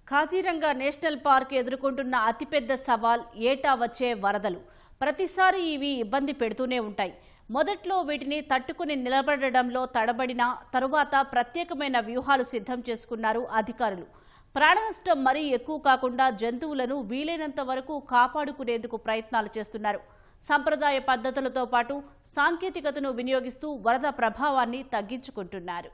Kaziranga national park ఎదుర్కొంటున్న అతిపెద్ద సవాల్ ఏటా వచ్చే వరదలు. ప్రతిసారి ఇవి ఇబ్బంది పెడుతూనే ఉంటాయి. మొదట్లో వీటిని తట్టుకుని నిలబడడంలో తడబడిన తరువాత ప్రత్యేకమైన వ్యూహాలు సిద్ధం చేసుకున్నారు అధికారులు. ప్రాణనష్టం మరీ ఎక్కువ కాకుండా జంతువులను వీలైనంత వరకు కాపాడుకునేందుకు ప్రయత్నాలు చేస్తున్నారు. సంప్రదాయ పద్ధతులతో పాటు సాంకేతికతను వినియోగిస్తూ వరద ప్రభావాన్ని తగ్గించుకుంటున్నారు.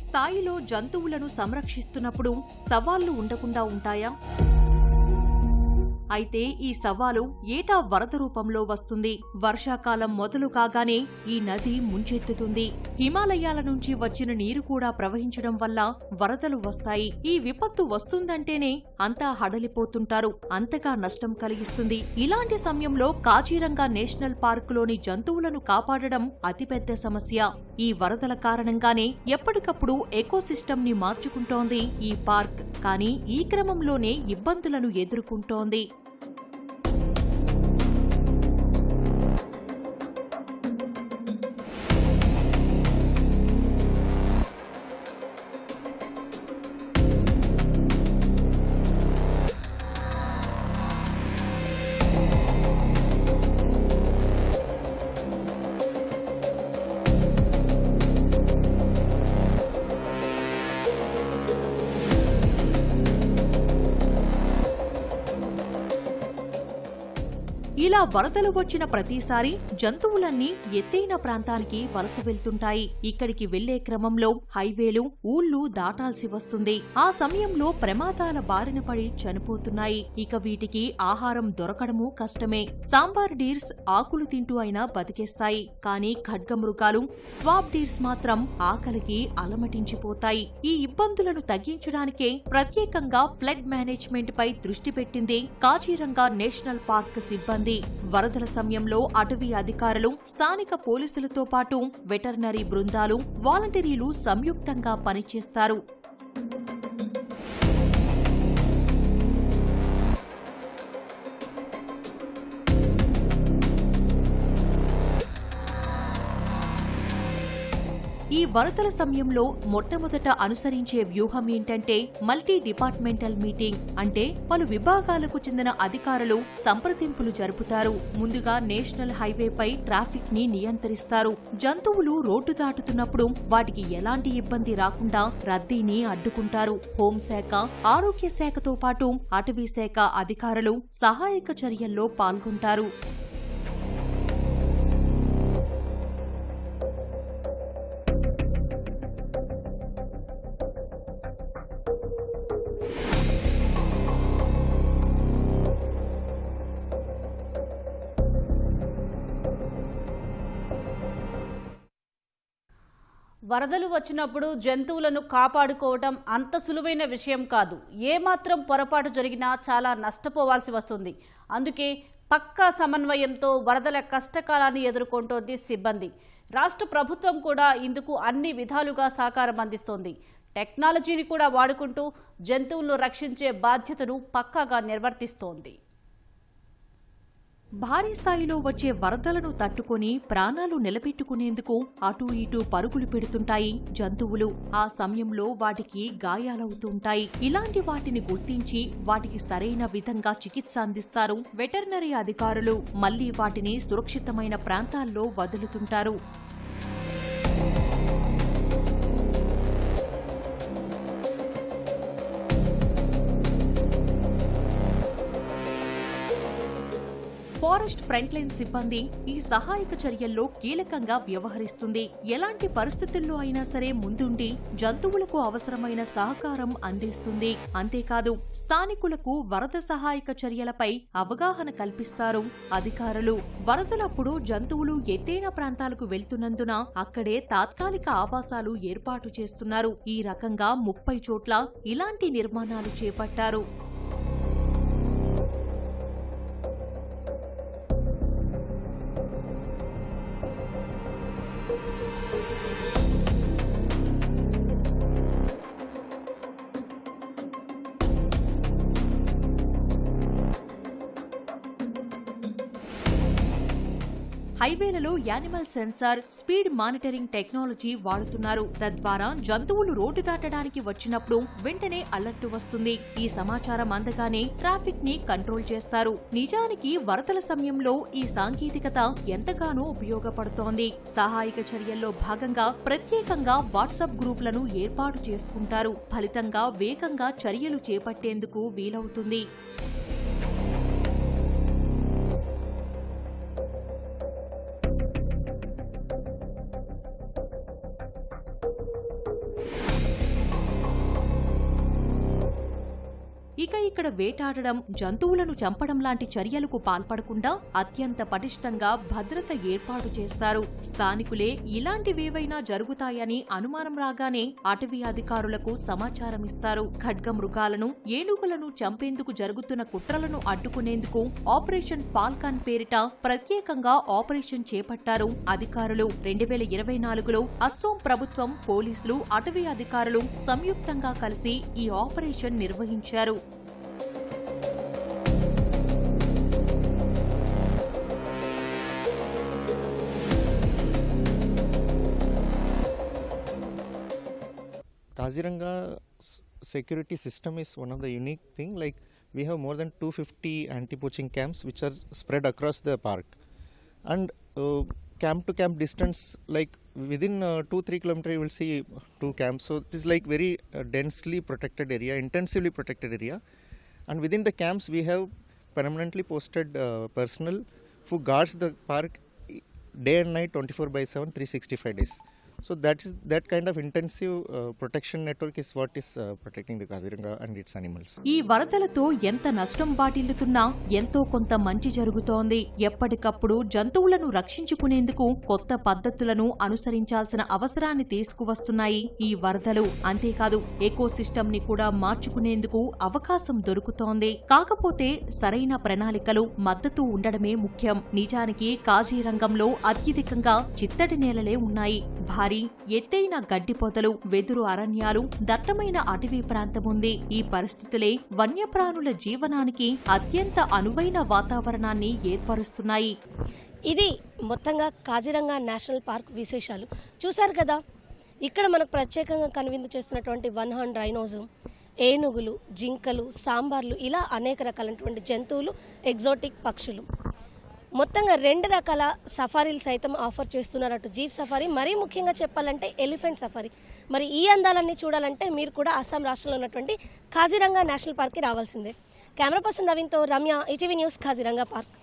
స్థాయిలో జంతువులను సంరక్షిస్తున్నప్పుడు సవాళ్లు ఉండకుండా ఉంటాయా? అయితే ఈ సవాలు ఏటా వరద రూపంలో వస్తుంది. వర్షాకాలం మొదలు కాగానే ఈ నది ముంచెత్తుతుంది. హిమాలయాల నుంచి వచ్చిన నీరు కూడా ప్రవహించడం వల్ల వరదలు వస్తాయి. ఈ విపత్తు వస్తుందంటేనే అంతా హడలిపోతుంటారు. అంతగా నష్టం కలిగిస్తుంది. ఇలాంటి సమయంలో కాజీరంగా నేషనల్ పార్కులోని జంతువులను కాపాడడం అతిపెద్ద సమస్య. ఈ వరదల కారణంగానే ఎప్పటికప్పుడు ఎకోసిస్టమ్ ని మార్చుకుంటోంది ఈ పార్క్. కానీ ఈ క్రమంలోనే ఇబ్బందులను ఎదుర్కొంటోంది. ఇలా వరదలు వచ్చిన ప్రతిసారి జంతువులన్నీ ఎత్తైన ప్రాంతానికి వలస వెళ్తుంటాయి. ఇక్కడికి వెళ్లే క్రమంలో హైవేలు, ఊళ్లు దాటాల్సి వస్తుంది. ఆ సమయంలో ప్రమాదాల బారిన పడి చనిపోతున్నాయి. ఇక వీటికి ఆహారం దొరకడమూ కష్టమే. సాంబార్ డీర్స్ ఆకులు తింటూ అయినా బతికేస్తాయి. కానీ ఖడ్గమృగాలు, స్వాబ్ డీర్స్ మాత్రం ఆకలికి అలమటించిపోతాయి. ఈ ఇబ్బందులను తగ్గించడానికే ప్రత్యేకంగా ఫ్లడ్ మేనేజ్మెంట్ పై దృష్టి పెట్టింది కాజీరంగా నేషనల్ పార్క్ సిబ్బంది. వరదల సమయంలో అటవీ అధికారులు, స్థానిక పోలీసులతో పాటు వెటర్నరీ బృందాలు, వాలంటీర్లు సంయుక్తంగా పనిచేస్తారు. ఈ వరదల సమయంలో మొట్టమొదట అనుసరించే వ్యూహం ఏంటంటే మల్టీ డిపార్ట్మెంటల్ మీటింగ్. అంటే పలు విభాగాలకు చెందిన అధికారులు సంప్రదింపులు జరుపుతారు. ముందుగా నేషనల్ హైవేపై ట్రాఫిక్ ని నియంత్రిస్తారు. జంతువులు రోడ్డు దాటుతున్నప్పుడు వాటికి ఎలాంటి ఇబ్బంది రాకుండా రద్దీని అడ్డుకుంటారు. హోంశాఖ, ఆరోగ్య శాఖతో పాటు అటవీ శాఖ అధికారులు సహాయక చర్యల్లో పాల్గొంటారు. వరదలు వచ్చినప్పుడు జంతువులను కాపాడుకోవటం అంత సులువైన విషయం కాదు. ఏమాత్రం పొరపాటు జరిగినా చాలా నష్టపోవాల్సి వస్తుంది. అందుకే పక్కా సమన్వయంతో వరదల కష్టకాలాన్ని ఎదుర్కొంటోంది సిబ్బంది. రాష్ట్ర ప్రభుత్వం కూడా ఇందుకు అన్ని విధాలుగా సహకారం అందిస్తోంది. టెక్నాలజీని కూడా వాడుకుంటూ జంతువులను రక్షించే బాధ్యతను పక్కాగా నిర్వర్తిస్తోంది. భారీ స్థాయిలో వచ్చే వరదలను తట్టుకుని ప్రాణాలు నిలబెట్టుకునేందుకు అటూ ఇటూ పరుగులు పెడుతుంటాయి జంతువులు. ఆ సమయంలో వాటికి గాయాలవుతుంటాయి. ఇలాంటి వాటిని గుర్తించి వాటికి సరైన విధంగా చికిత్స అందిస్తారు వెటర్నరీ అధికారులు. మళ్లీ వాటిని సురక్షితమైన ప్రాంతాల్లో వదులుతుంటారు. ఫారెస్ట్ ఫ్రంట్ లైన్ సిబ్బంది ఈ సహాయక చర్యల్లో కీలకంగా వ్యవహరిస్తుంది. ఎలాంటి పరిస్థితుల్లో అయినా సరే ముందుండి జంతువులకు అవసరమైన సహకారం అందిస్తుంది. అంతేకాదు స్థానికులకు వరద సహాయక చర్యలపై అవగాహన కల్పిస్తారు అధికారులు. వరదలప్పుడు జంతువులు ఎత్తైన ప్రాంతాలకు వెళ్తున్నందున అక్కడే తాత్కాలిక ఆవాసాలు ఏర్పాటు చేస్తున్నారు. ఈ రకంగా 30 చోట్ల ఇలాంటి నిర్మాణాలు చేపట్టారు. హైవేలలో animal sensor, speed monitoring technology వాడుతున్నారు. తద్వారా జంతువులు రోడ్డు దాటడానికి వచ్చినప్పుడు వెంటనే అలర్ట్ వస్తుంది. ఈ సమాచారం అందగానే ట్రాఫిక్ ని కంట్రోల్ చేస్తారు. నిజానికి వరదల సమయంలో ఈ సాంకేతికత ఎంతగానో ఉపయోగపడుతోంది. సహాయక చర్యల్లో భాగంగా ప్రత్యేకంగా వాట్సాప్ గ్రూపులను ఏర్పాటు చేసుకుంటారు. ఫలితంగా వేగంగా చర్యలు చేపట్టేందుకు వీలవుతుంది. ఇక ఇక్కడ వేటాడడం, జంతువులను చంపడం లాంటి చర్యలకు పాల్పడకుండా అత్యంత పటిష్టంగా భద్రత ఏర్పాటు చేస్తారు. స్థానికులే ఇలాంటివేవైనా జరుగుతాయని అనుమానం రాగానే అటవీ అధికారులకు సమాచారం ఇస్తారు. ఖడ్గమృగాలను, ఏనుగులను చంపేందుకు జరుగుతున్న కుట్రలను అడ్డుకునేందుకు ఆపరేషన్ ఫాల్కాన్ పేరిట ప్రత్యేకంగా ఆపరేషన్ చేపట్టారు అధికారులు. 2024లో అస్సోం ప్రభుత్వం, పోలీసులు, అటవీ అధికారులు సంయుక్తంగా కలిసి ఈ ఆపరేషన్ నిర్వహించారు. Kaziranga security system is one of the unique thing. Like we have more than 250 anti-poaching camps which are spread across the park, and camp to camp distance, like within 2-3 kilometers you will see 2 camps. So it is like very densely protected area, intensively protected area, and within the camps we have permanently posted personnel who guards the park day and night 24/7 365 days. So that kind of intensive protection network is what is protecting the Kaziranga and its animals. ఈ వరదలతో ఎంత నష్టం వాటిల్లుతున్నా ఎంతో కొంత మంచి జరుగుతోంది. ఎప్పటికప్పుడు జంతువులను రక్షించుకునేందుకు కొత్త పద్ధతులను అనుసరించాల్సిన అవసరాన్ని తీసుకువస్తున్నాయి ఈ వరదలు. అంతేకాదు ఎకోసిస్టమ్ ని కూడా మార్చుకునేందుకు అవకాశం దొరుకుతోంది. కాకపోతే సరైన ప్రణాళికలు, మద్దతు ఉండడమే ముఖ్యం. నిజానికి కాజీరంగంలో అత్యధికంగా చిత్తడి నేలలే ఉన్నాయి. భారీ ఎత్తైన గడ్డిపోతలు, వెదురు అరణ్యాలు, దట్టమైన అటవీ ప్రాంతముంది. ఈ పరిస్థితులే వన్యప్రాణుల జీవనానికి అత్యంత అనువైన వాతావరణాన్ని ఏర్పరుస్తున్నాయి. ఇది మొత్తంగా కాజీరంగా నేషనల్ పార్క్ విశేషాలు చూశారు కదా. ఇక్కడ మనకు ప్రత్యేకంగా కనువిందు చేస్తున్నటువంటి 1 హార్న్ రైనోస్, ఏనుగులు, జింకలు, సాంబార్లు, ఇలా అనేక రకాలైనటువంటి జంతువులు, ఎగ్జోటిక్ పక్షులు. మొత్తంగా 2 రకాల సఫారీలు సైతం ఆఫర్ చేస్తున్నారు. అటు జీప్ సఫారీ, మరీ ముఖ్యంగా చెప్పాలంటే ఎలిఫెంట్ సఫారీ. మరి ఈ అందాలన్నీ చూడాలంటే మీరు కూడా అస్సాం రాష్ట్రంలో ఉన్నటువంటి కాజీరంగా నేషనల్ పార్క్కి రావాల్సిందే. కెమెరా పర్సన్ నవీన్తో Ramya, ETV news, Kaziranga park.